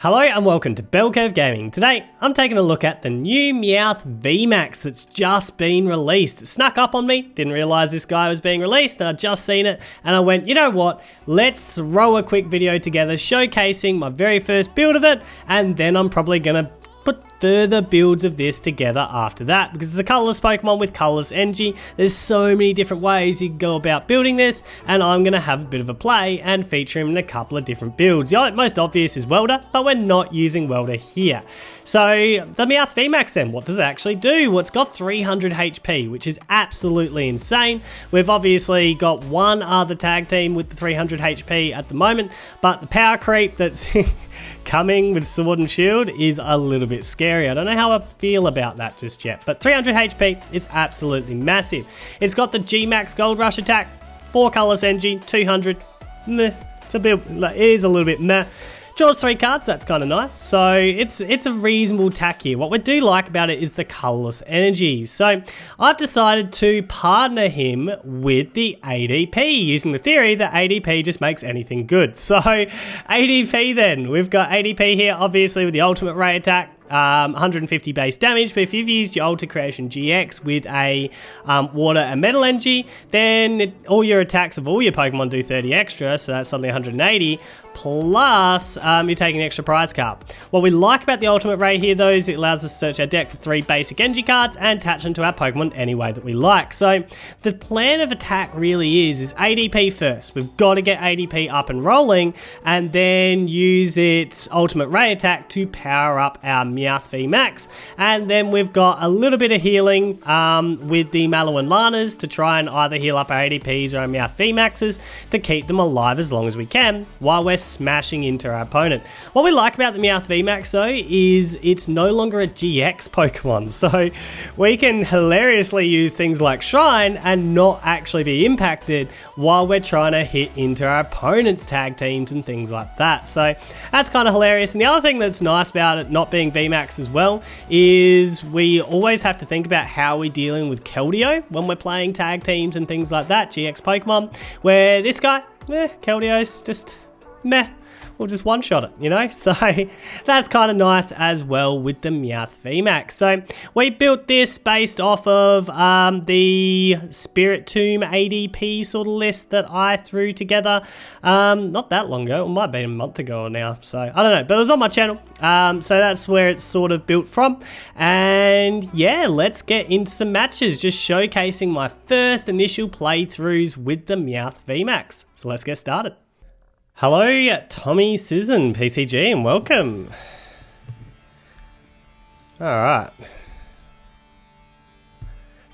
Hello and welcome to Bell Curve Gaming. Today, I'm taking a look at the new Meowth VMax that's just been released. It snuck up on me, didn't realise this guy was being released, and I'd just seen it, and I went, you know what, let's throw a quick video together showcasing my very first build of it, and then I'm probably going to put further builds of this together after that, because it's a colourless Pokemon with colourless energy. There's so many different ways you can go about building this, and I'm going to have a bit of a play and feature him in a couple of different builds. The most obvious is Welder, but we're not using Welder here. So the Meowth VMax then, what does it actually do? Well, it's got 300 HP, which is absolutely insane. We've obviously got one other tag team with the 300 HP at the moment, but the power creep that's coming with Sword and Shield is a little bit scary. I don't know how I feel about that just yet, but 300 HP is absolutely massive. It's got the VMax Gold Rush attack, 4 colorless energy, 200. Meh. It's a bit, it is a little bit meh. Draws 3 cards, that's kind of nice. So it's a reasonable attack here. What we do like about it is the colourless energy. So I've decided to partner him with the ADP, using the theory that ADP just makes anything good. So ADP then, we've got ADP here, obviously with the ultimate ray attack. 150 base damage, but if you've used your Ultra Creation GX with a water and metal energy, then all your attacks of all your Pokemon do 30 extra, so that's suddenly 180, plus you're taking an extra prize card. What we like about the Ultimate Ray here though is it allows us to search our deck for 3 basic energy cards and attach them to our Pokemon any way that we like. So the plan of attack really is ADP first. We've got to get ADP up and rolling, and then use its Ultimate Ray attack to power up our Meowth VMax, and then we've got a little bit of healing with the Mallow and Lanas to try and either heal up our ADPs or our Meowth VMaxes to keep them alive as long as we can while we're smashing into our opponent. What we like about the Meowth VMax though is it's no longer a GX Pokemon, so we can hilariously use things like Shrine and not actually be impacted while we're trying to hit into our opponent's tag teams and things like that. So that's kind of hilarious. And the other thing that's nice about it not being VMax as well is we always have to think about how we're dealing with Keldeo when we're playing tag teams and things like that, GX Pokemon, where this guy, Keldeo's just meh. We'll just one-shot it, you know? So that's kind of nice as well with the Meowth VMax. So we built this based off of the Spirit Tomb ADP sort of list that I threw together not that long ago. It might be a month ago now, so I don't know. But it was on my channel, so that's where it's sort of built from. And yeah, let's get into some matches, just showcasing my first initial playthroughs with the Meowth VMax. So let's get started. Hello, Tommy Sizzin, PCG, and welcome. Alright.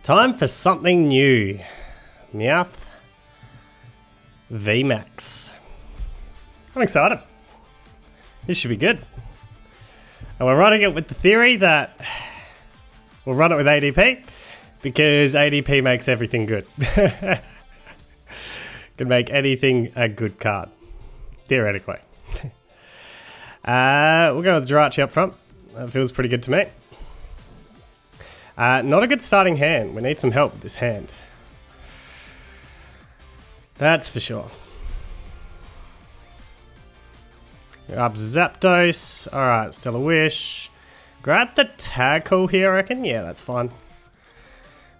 Time for something new. Meowth VMax. I'm excited. This should be good. And we're running it with the theory that we'll run it with ADP, because ADP makes everything good. Can make anything a good card. Theoretically. We'll go with Jirachi up front. That feels pretty good to me. Not a good starting hand. We need some help with this hand. That's for sure. Up Zapdos. Alright, Stellar Wish. Grab the Tag Call here, I reckon. Yeah, that's fine.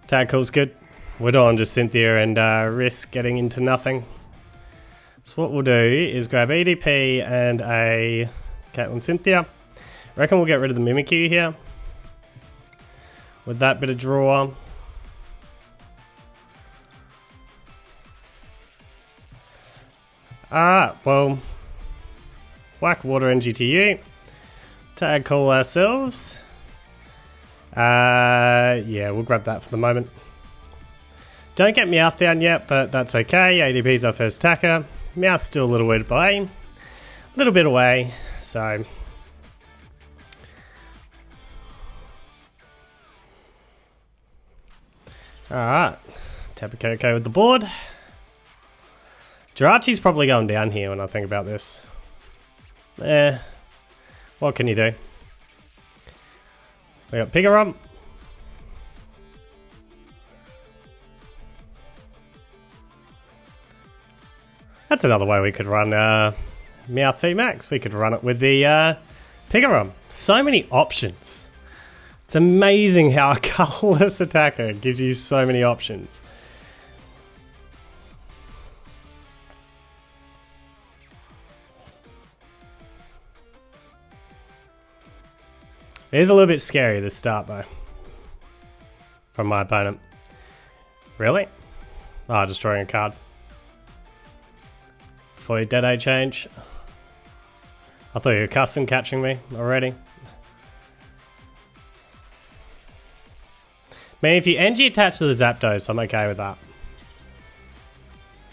Tag Call's good. We're on just Cynthia and risk getting into nothing. So what we'll do is grab ADP and a Caitlyn Cynthia. I reckon we'll get rid of the Mimikyu here. With that bit of draw. Alright, well, whack Water Energy to you. Tag Call ourselves. Yeah, we'll grab that for the moment. Don't get Meowth down yet, but that's okay. ADP's our first attacker. Meowth's still a little bit away. A little bit away, so. Alright. Tapu Koko with the board. Jirachi's probably going down here when I think about this. What can you do? We got Pikarom. That's another way we could run Meowth VMax. We could run it with the Pikarom. So many options. It's amazing how a colorless attacker gives you so many options. It is a little bit scary this start though. From my opponent. Really? Ah, destroying a card. Before you Dead-Eye change. I thought you were custom catching me already. Man, if you NG attach to the Zapdos, I'm okay with that.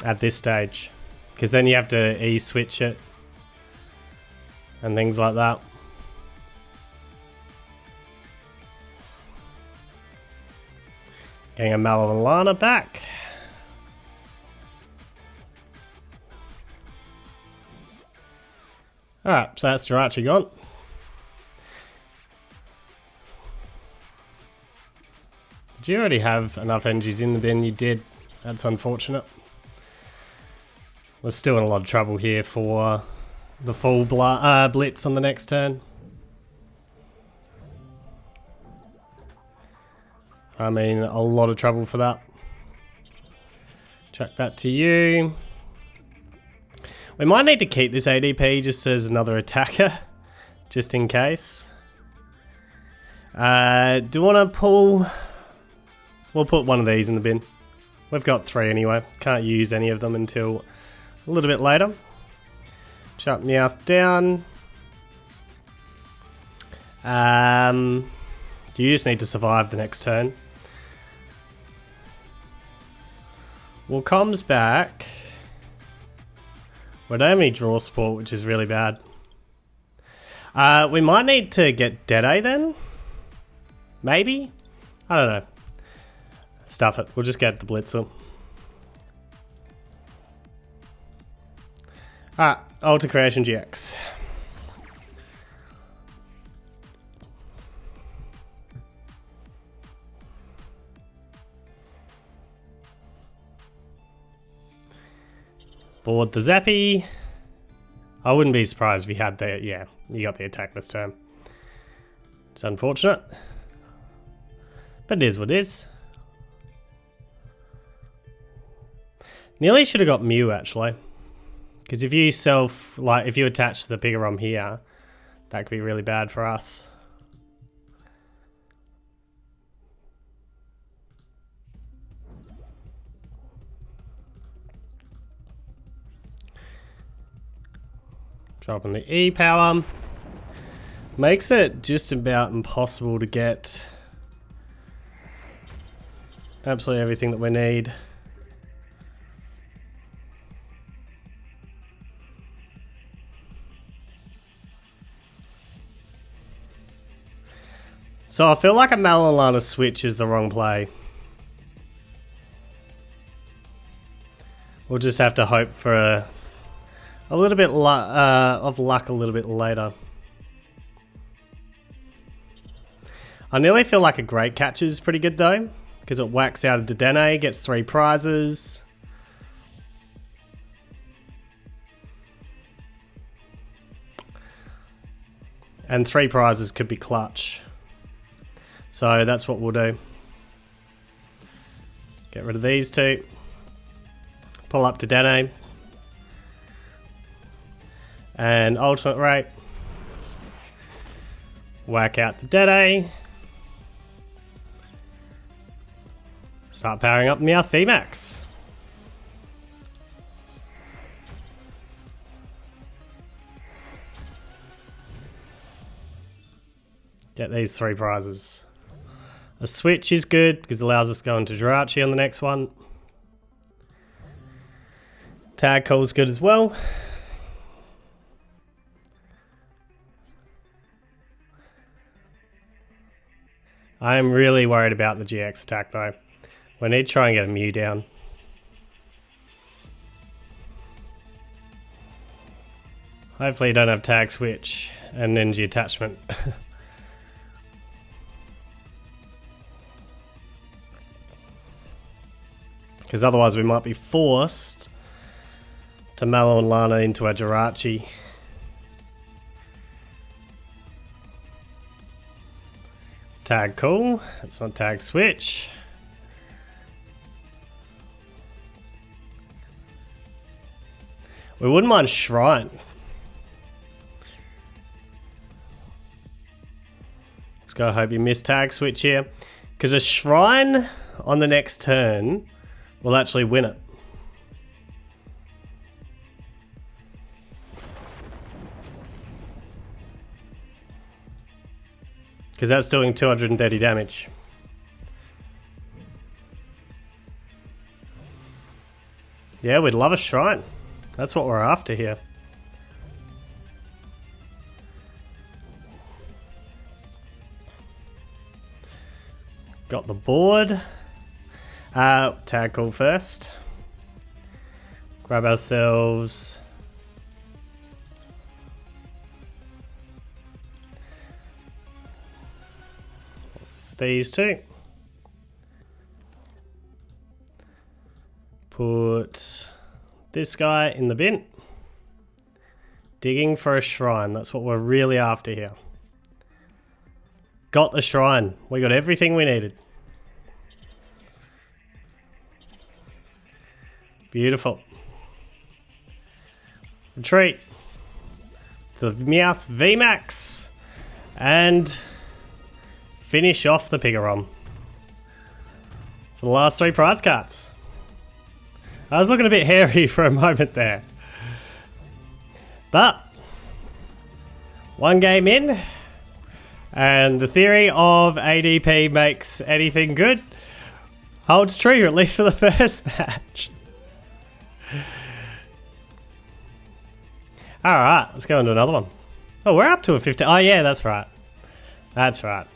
At this stage. Because then you have to E-switch it. And things like that. Getting a Mallow back. Alright, so that's Jirachi gone. Did you already have enough energies in the bin? You did. That's unfortunate. We're still in a lot of trouble here for the full blitz on the next turn. I mean, a lot of trouble for that. Chuck that to you. We might need to keep this ADP just as another attacker, just in case. Do you want to pull? We'll put one of these in the bin. We've got 3 anyway. Can't use any of them until a little bit later. Shut Meowth down. You just need to survive the next turn. Well, Com's back. We don't have any draw support, which is really bad. We might need to get Dead-Eye then? Maybe? I don't know. Stuff it. We'll just get the Blitzer. Alright, Alter Creation GX. Board the Zappy. I wouldn't be surprised if you had the... Yeah, you got the attack this turn. It's unfortunate. But it is what it is. Nearly should have got Mew actually. Because if you if you attach the Pikarom here, that could be really bad for us. Dropping the E-Power. Makes it just about impossible to get absolutely everything that we need. So I feel like a Malolana switch is the wrong play. We'll just have to hope for a little bit of luck a little bit later. I nearly feel like a Great Catch is pretty good though, because it whacks out a Dedenne, gets 3 prizes. And 3 prizes could be clutch. So that's what we'll do. Get rid of these 2. Pull up to Dedenne. And ultimate rate. Whack out the Dedenne. Start powering up Meowth VMax. Get these 3 prizes. A switch is good because it allows us to go into Jirachi on the next one. Tag call is good as well. I am really worried about the GX attack though. We need to try and get a Mew down. Hopefully you don't have tag switch and energy attachment. Because otherwise we might be forced to Mallow and Lana into a Jirachi. Tag cool. It's not tag switch. We wouldn't mind shrine. Let's go. Hope you missed tag switch here, because a shrine on the next turn will actually win it. Because that's doing 230 damage. Yeah, we'd love a shrine. That's what we're after here. Got the board. Tag call first. Grab ourselves these two. Put this guy in the bin. Digging for a shrine. That's what we're really after here. Got the shrine. We got everything we needed. Beautiful. Retreat to the Meowth VMax and finish off the Pikarom for the last 3 prize cards. I was looking a bit hairy for a moment there, but one game in, and the theory of ADP makes anything good holds true, at least for the first match. Alright, let's go into another one. Oh, we're up to a 50. Oh yeah, that's right. That's right.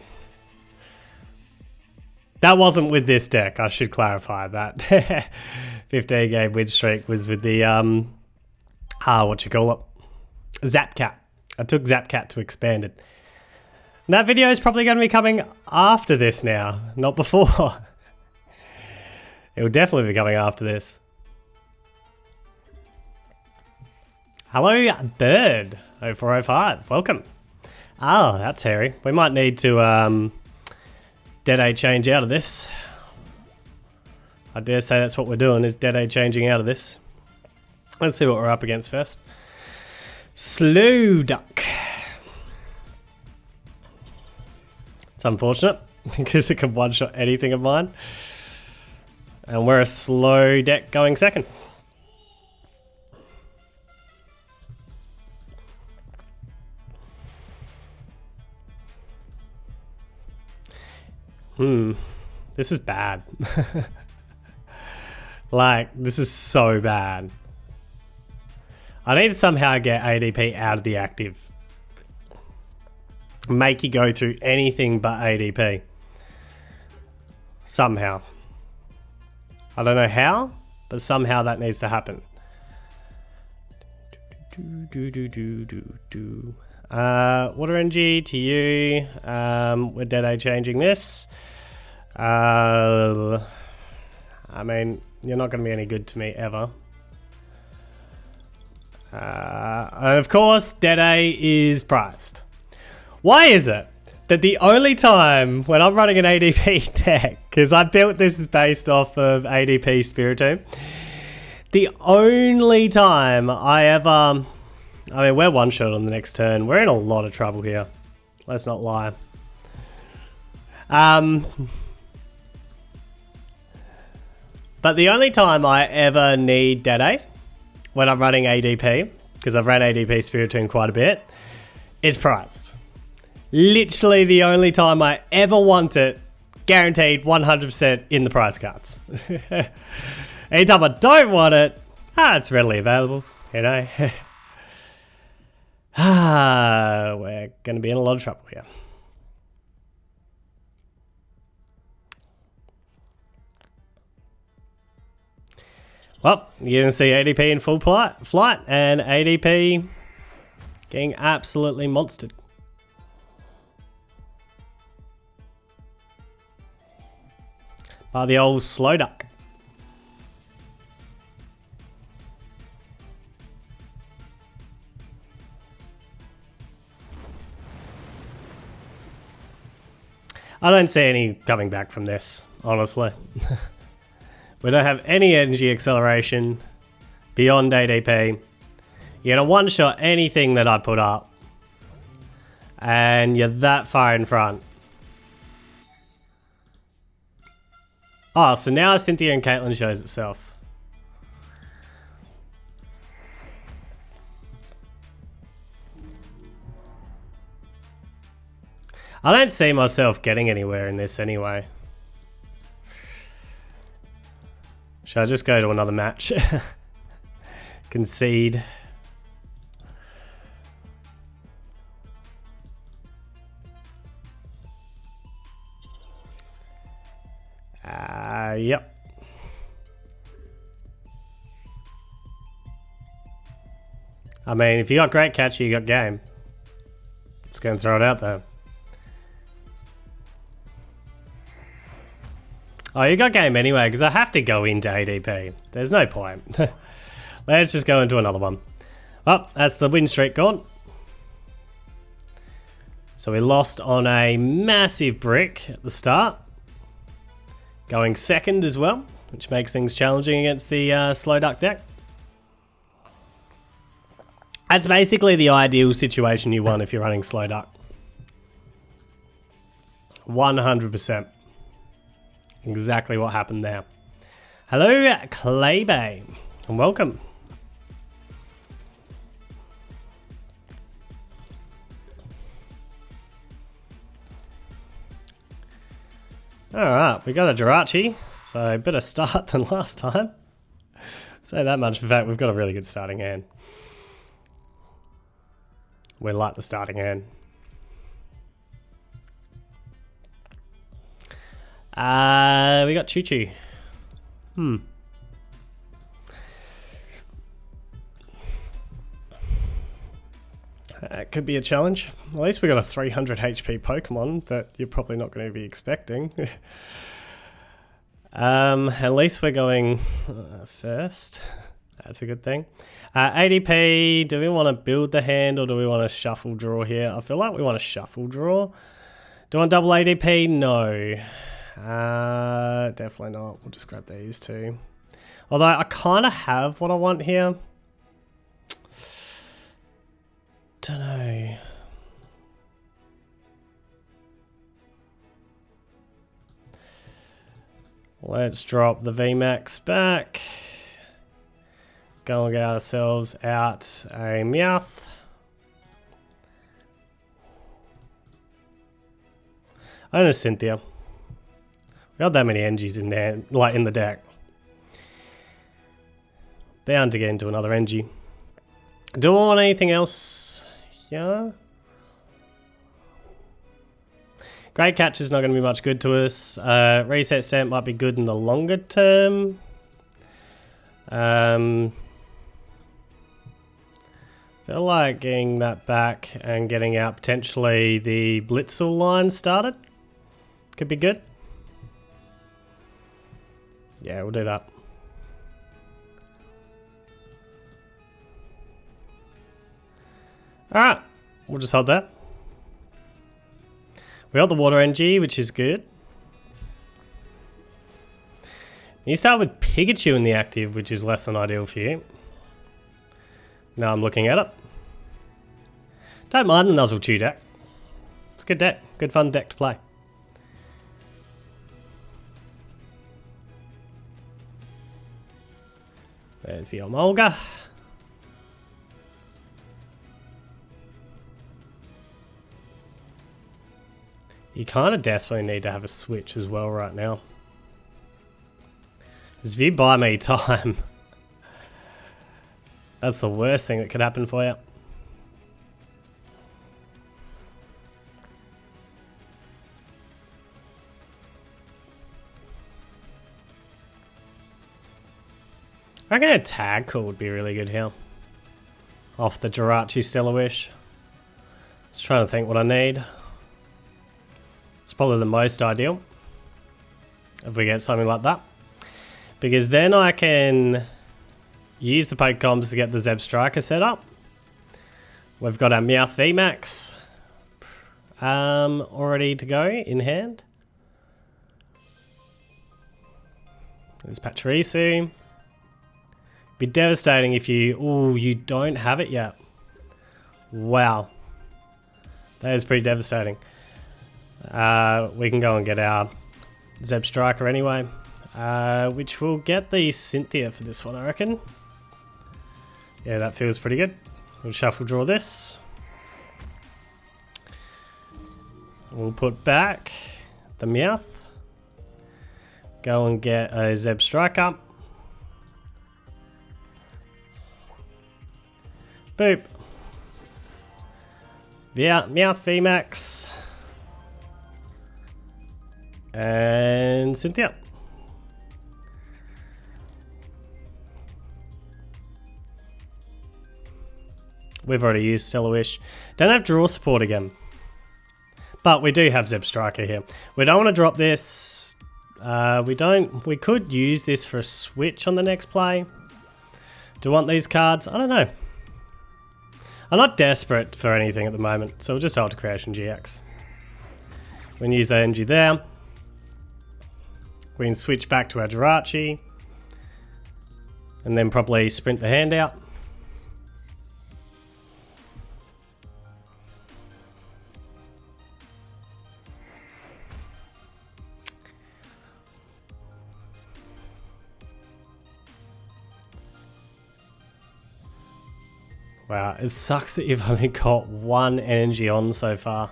That wasn't with this deck, I should clarify that. 15 game win streak was with the, what you call it? Zapcat. I took Zapcat to expand it. And that video is probably going to be coming after this now, not before. It will definitely be coming after this. Hello, Bird 0405. Welcome. Oh, that's hairy. We might need to dead A change out of this. I dare say that's what we're doing, is dead A changing out of this. Let's see what we're up against first. Slowduck. It's unfortunate because it can one-shot anything of mine. And we're a slow deck going second. This is bad. Like, this is so bad. I need to somehow get ADP out of the active. Make you go through anything but ADP. Somehow. I don't know how, but somehow that needs to happen. Water energy to you. We're dead A changing this. I mean, you're not going to be any good to me ever. And of course, dead A is prized. Why is it that the only time when I'm running an ADP deck, because I built this based off of ADP Spiritomb, the only time I ever... I mean, we're one shot on the next turn. We're in a lot of trouble here. Let's not lie. But the only time I ever need dead A, when I'm running ADP, because I've ran ADP Spiritomb quite a bit, is prized. Literally the only time I ever want it, guaranteed 100% in the prize cards. Anytime I don't want it, it's readily available, you know. We're going to be in a lot of trouble here. Well, you can see ADP in full flight and ADP getting absolutely monstered. By the old Slowduck. I don't see any coming back from this, honestly. We don't have any energy acceleration beyond ADP. You're gonna one-shot anything that I put up. And you're that far in front. Oh, so now Cynthia and Caitlyn shows itself. I don't see myself getting anywhere in this anyway. Should I just go to another match? Concede. Yep. I mean, if you got great catcher, you got game. Just gonna throw it out there. Oh, you got game anyway, because I have to go into ADP. There's no point. Let's just go into another one. Oh, that's the win streak gone. So we lost on a massive brick at the start. Going second as well, which makes things challenging against the Slowduck deck. That's basically the ideal situation you want if you're running Slowduck. 100%. Exactly what happened there. Hello, Claybay, and welcome. Alright, we got a Jirachi, so better start than last time. Say that much. In fact, we've got a really good starting hand. We like the starting hand. We got Choo Choo. It could be a challenge. At least we got a 300 HP Pokemon that you're probably not going to be expecting. At least we're going first. That's a good thing. ADP, do we want to build the hand or do we want to shuffle draw here? I feel like we want to shuffle draw. Do I want double ADP? No. Definitely not. We'll just grab these two. Although I kind of have what I want here. Don't know. Let's drop the VMax back. Go and get ourselves out a Meowth. And a Cynthia. We got that many NGs in there, like in the deck. Bound to get into another NG. Do I want anything else here? Great catch is not going to be much good to us. Reset stamp might be good in the longer term. Feel like getting that back and getting out potentially the Blitzel line started. Could be good. Yeah, we'll do that. Alright, we'll just hold that. We got the water NG, which is good. You start with Pikachu in the active, which is less than ideal for you. Now I'm looking at it. Don't mind the Nuzzle Chu deck. It's a good deck. Good fun deck to play. There's the Omolga. You kind of desperately need to have a switch as well right now. Because if you buy me time, that's the worst thing that could happen for you. I reckon a tag call would be really good here. Off the Jirachi Stellar Wish. Just trying to think what I need. It's probably the most ideal if we get something like that. Because then I can use the Pokecoms to get the Zeb Striker set up. We've got our Meowth VMax already to go in hand. There's Pachirisu. Be devastating if you... Oh, you don't have it yet. Wow. That is pretty devastating. We can go and get our Zeb Striker anyway. Which will get the Cynthia for this one, I reckon. Yeah, that feels pretty good. We'll shuffle draw this. We'll put back the Meowth. Go and get a Zeb Striker. Boop. Yeah, Meowth VMax. And Cynthia. We've already used Stellar Wish. Don't have draw support again. But we do have Zeb Striker here. We don't want to drop this. We could use this for a switch on the next play. Do you want these cards? I don't know. I'm not desperate for anything at the moment, so we'll just hold to Creation GX. We can use that energy there. We can switch back to our Jirachi. And then probably sprint the hand out. Wow, it sucks that you've only got one energy on so far.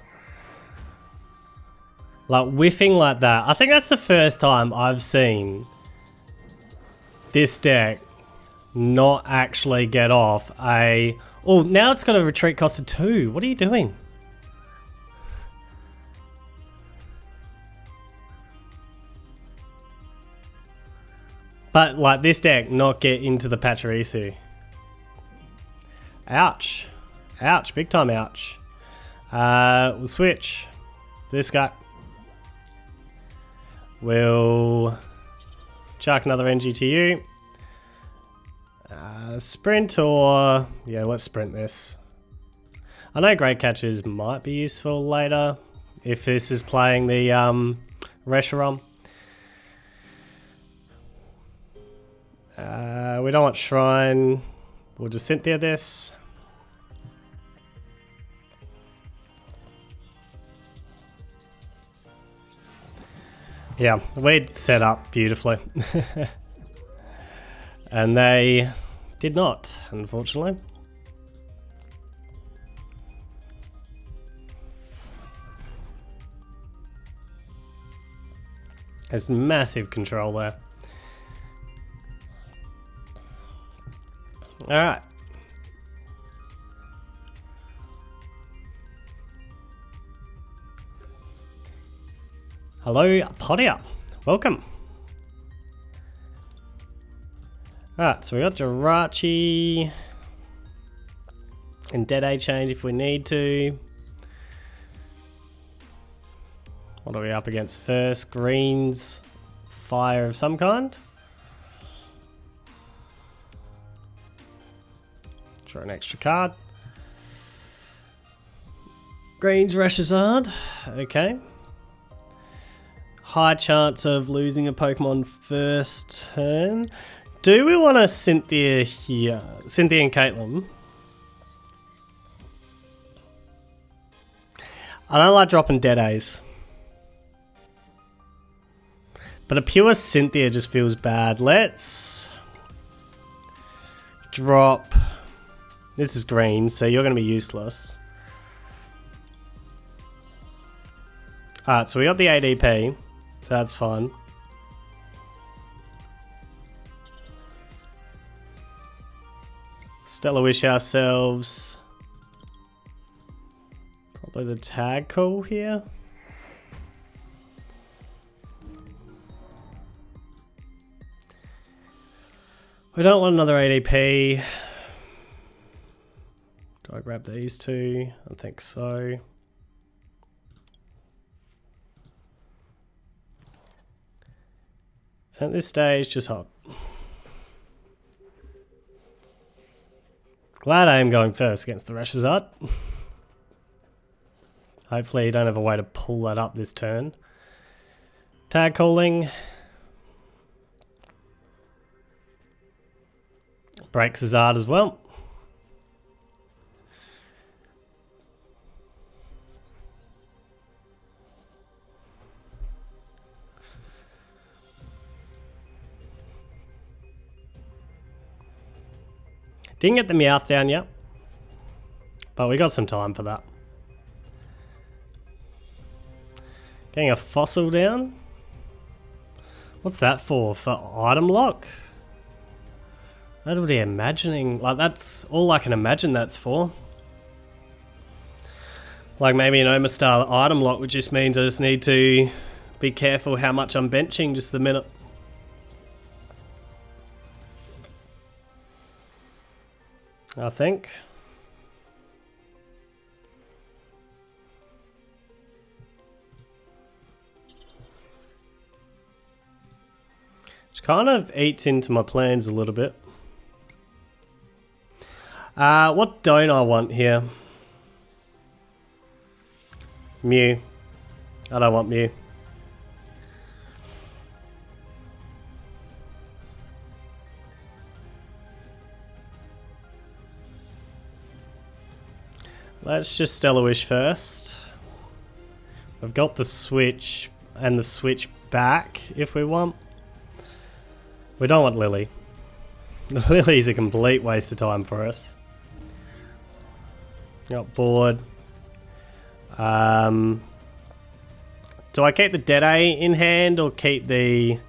Like, whiffing like that. I think that's the first time I've seen this deck not actually get off a... Oh, now it's got a retreat cost of 2. What are you doing? But, like, this deck not get into the Pachirisu. Ouch. Ouch. Big time ouch. We'll switch. This guy. We'll chuck another NG to you. Sprint or... Yeah, let's sprint this. I know Great Catchers might be useful later if this is playing the Reshiram. We don't want Shrine. We'll just Cynthia this. Yeah, we'd set up beautifully. And they did not, unfortunately. There's massive control there. Alright. Hello, Podia. Welcome. Alright, so we got Jirachi and Dead Eye change if we need to. What are we up against first? Greens, fire of some kind. Draw an extra card. Greens, Reshazard. Okay. High chance of losing a Pokemon first turn. Do we want a Cynthia here? Cynthia and Caitlin. I don't like dropping Dead A's. But a pure Cynthia just feels bad. Let's drop... This is green, so you're going to be useless. Alright, so we got the ADP. So that's fine. Stellar Wish ourselves. Probably the tag call here. We don't want another ADP. Do I grab these two? I think so. At this stage, just hop. Glad I am going first against the Reshazard. Hopefully you don't have a way to pull that up this turn. Tag calling. Breaks his art as well. Didn't get the Meowth down yet, but we got some time for that. Getting a fossil down. What's that for? For item lock? That would be imagining. Like, that's all I can imagine that's for. Like maybe an Omastar item lock, which just means I just need to be careful how much I'm benching just the minute. I think. Which kind of eats into my plans a little bit. What don't I want here? Mew. I don't want Mew. Let's just Stellar Wish first. We've got the switch and the switch back if we want. We don't want Lily. Lily's a complete waste of time for us. Got bored. Do I keep the Deadeye in hand or keep the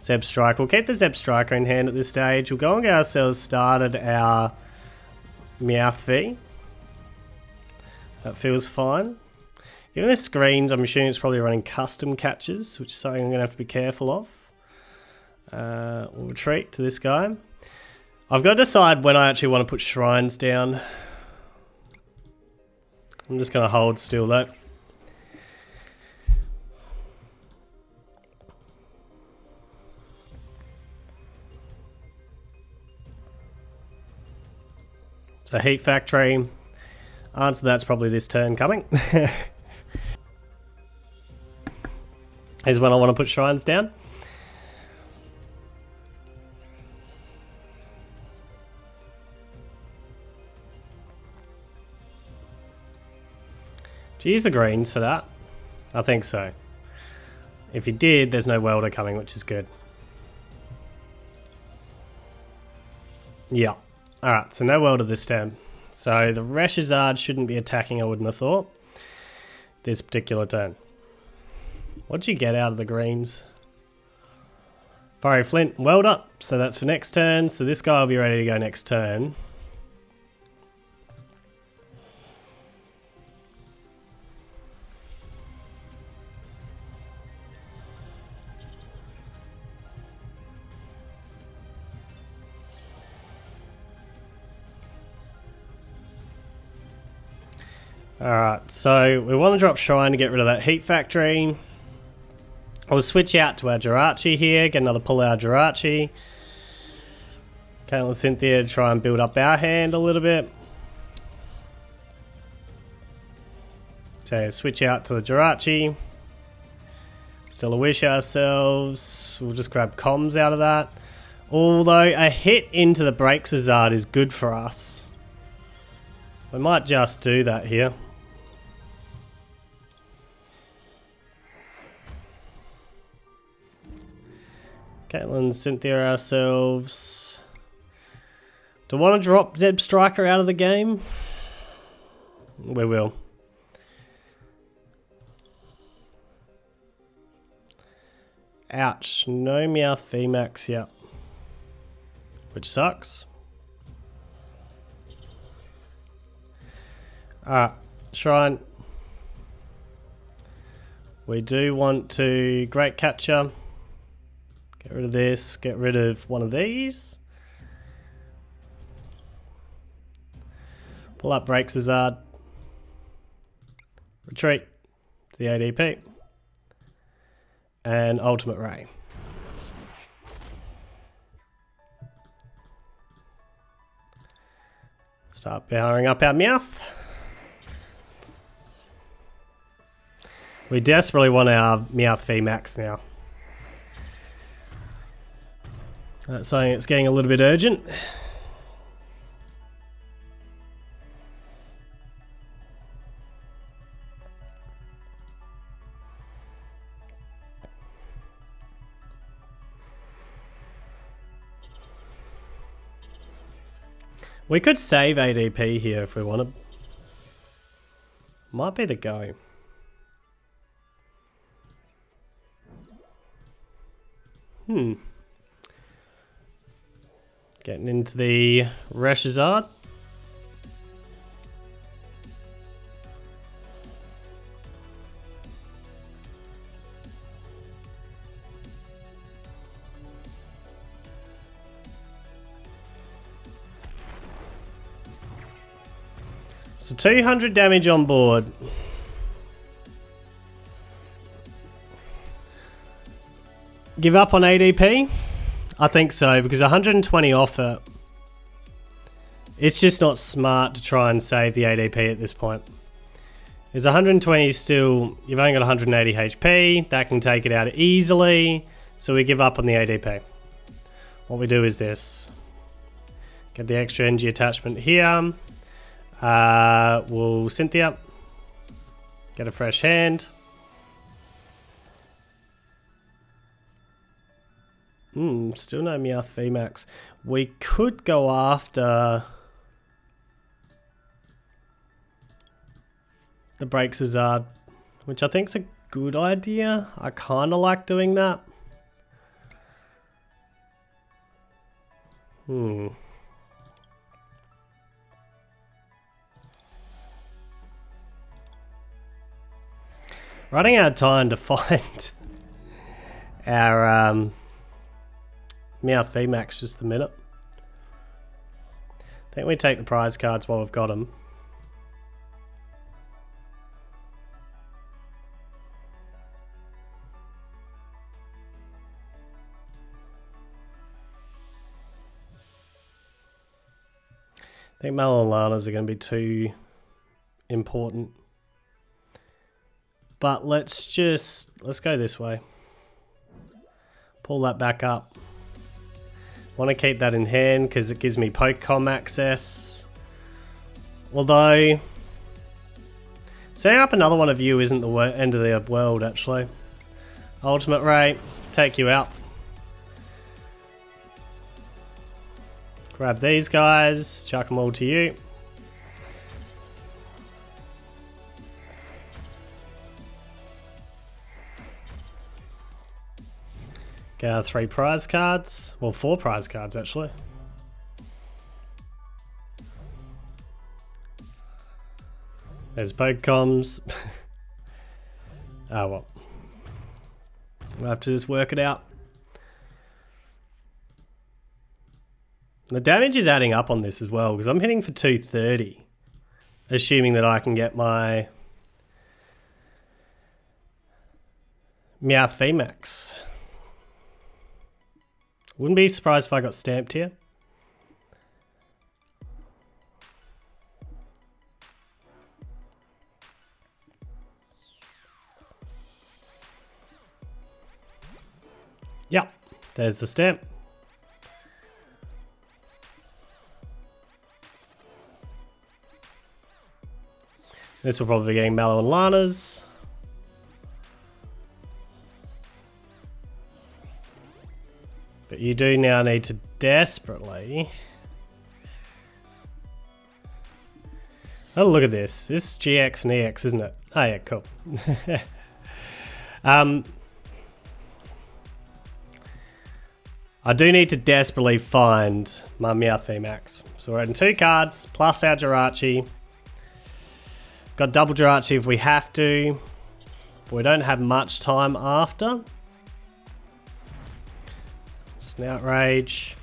Zeb Striker? We'll keep the Zeb Striker in hand at this stage. We'll go and get ourselves started our Meowth V. That feels fine. Given the screens, I'm assuming it's probably running custom catches, which is something I'm going to have to be careful of. We'll retreat to this guy. I've got to decide when I actually want to put shrines down. I'm just going to hold still though. So Heat Factory. Answer that's probably this turn coming. Is when I want to put shrines down. Do you use the greens for that? I think so. If you did, there's no welder coming, which is good. Yeah. Alright, so no welder this turn. So the Reshizard shouldn't be attacking, I wouldn't have thought, this particular turn. What'd you get out of the greens? Fiery Flint, weld up, so that's for next turn. So this guy will be ready to go next turn. Alright, so we want to drop Shrine to get rid of that Heat Factory. I'll switch out to our Jirachi here, get another pull out Jirachi. Caitlin Cynthia to try and build up our hand a little bit. So switch out to the Jirachi. Still a wish ourselves. We'll just grab comms out of that. Although a hit into the Breaksazard is good for us. We might just do that here. Caitlin, Cynthia ourselves. Do I want to drop Zeb Striker out of the game? We will. Ouch. No Meowth VMax yet. Which sucks. Alright. Shrine. We do want to Great Catcher. Get rid of this. Get rid of one of these. Pull up Breaksazard. Retreat to the ADP. And Ultimate Ray. Start powering up our Meowth. We desperately want our Meowth VMax now. That's something that's getting a little bit urgent. We could save ADP here if we wanted. Might be the go. Getting into the Reshazard. So 200 damage on board. Give up on ADP? I think so, because 120 off it. It's just not smart to try and save the ADP at this point. Because 120 still, you've only got 180 HP, that can take it out easily, so we give up on the ADP. What we do is this. Get the extra energy attachment here. We'll Cynthia. Get a fresh hand. Still no Meowth VMax. We could go after the Breakzard, which I think's a good idea. I kind of like doing that. Running out of time to find our Meowth VMax just a minute. I think we take the prize cards while we've got them. I think Mallow and Lana's are going to be too important. But let's go this way. Pull that back up. Want to keep that in hand because it gives me Pokecom access. Although, setting up another one of you isn't the end of the world actually. Ultimate Ray, take you out. Grab these guys, chuck them all to you. Get our 3 prize cards. Well, 4 prize cards, actually. There's Pokecoms. Oh, well. We'll have to just work it out. The damage is adding up on this as well, because I'm hitting for 230. Assuming that I can get my Meowth VMax. Wouldn't be surprised if I got stamped here. Yep, there's the stamp. This will probably be getting Mallow and Lana's. But you do now need to desperately... Oh, look at this. This is GX and EX, isn't it? Oh yeah, cool. I do need to desperately find my Meowth VMax. So we're adding 2 cards, plus our Jirachi. Got double Jirachi if we have to. But we don't have much time after. Snout Rage.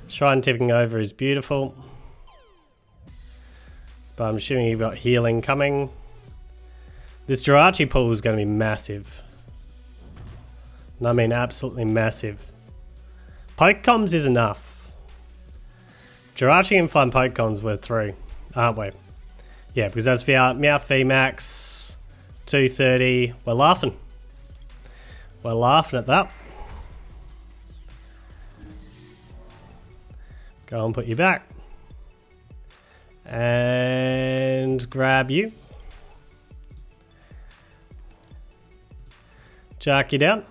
Shrine tipping over is beautiful. But I'm assuming you've got healing coming. This Jirachi pool is going to be massive. And I mean absolutely massive. Pokecoms is enough. Jirachi and find Pokecoms worth 3, aren't we? Yeah, because that's Meowth VMax 230. We're laughing. We're laughing at that. Go and put you back. And grab you. Jack you down.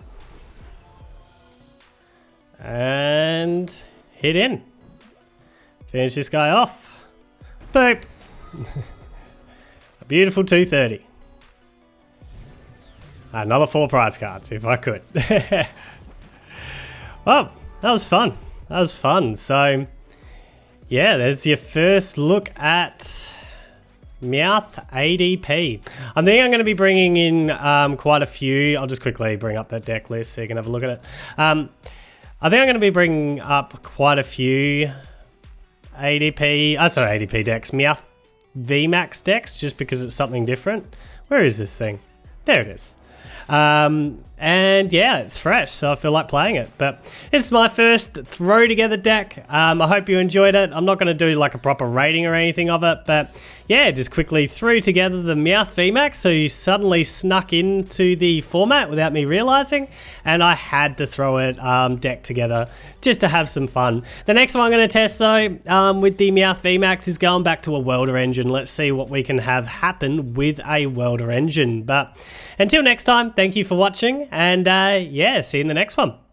And hit in. Finish this guy off. Boop. A beautiful 230. Another 4 prize cards, if I could. Well, that was fun. That was fun. So, yeah, there's your first look at Meowth ADP. I think I'm going to be bringing in quite a few. I'll just quickly bring up that deck list so you can have a look at it. I think I'm going to be bringing up quite a few ADP decks. Meowth VMax decks, just because it's something different. Where is this thing? There it is. And yeah, it's fresh, so I feel like playing it. But this is my first throw together deck. I hope you enjoyed it. I'm not going to do like a proper rating or anything of it, but yeah, just quickly threw together the Meowth VMax, so you suddenly snuck into the format without me realizing, and I had to throw it deck together just to have some fun. The next one I'm going to test though with the Meowth VMax is going back to a welder engine. Let's see what we can have happen with a welder engine. But until next time, thank you for watching, and yeah, see you in the next one.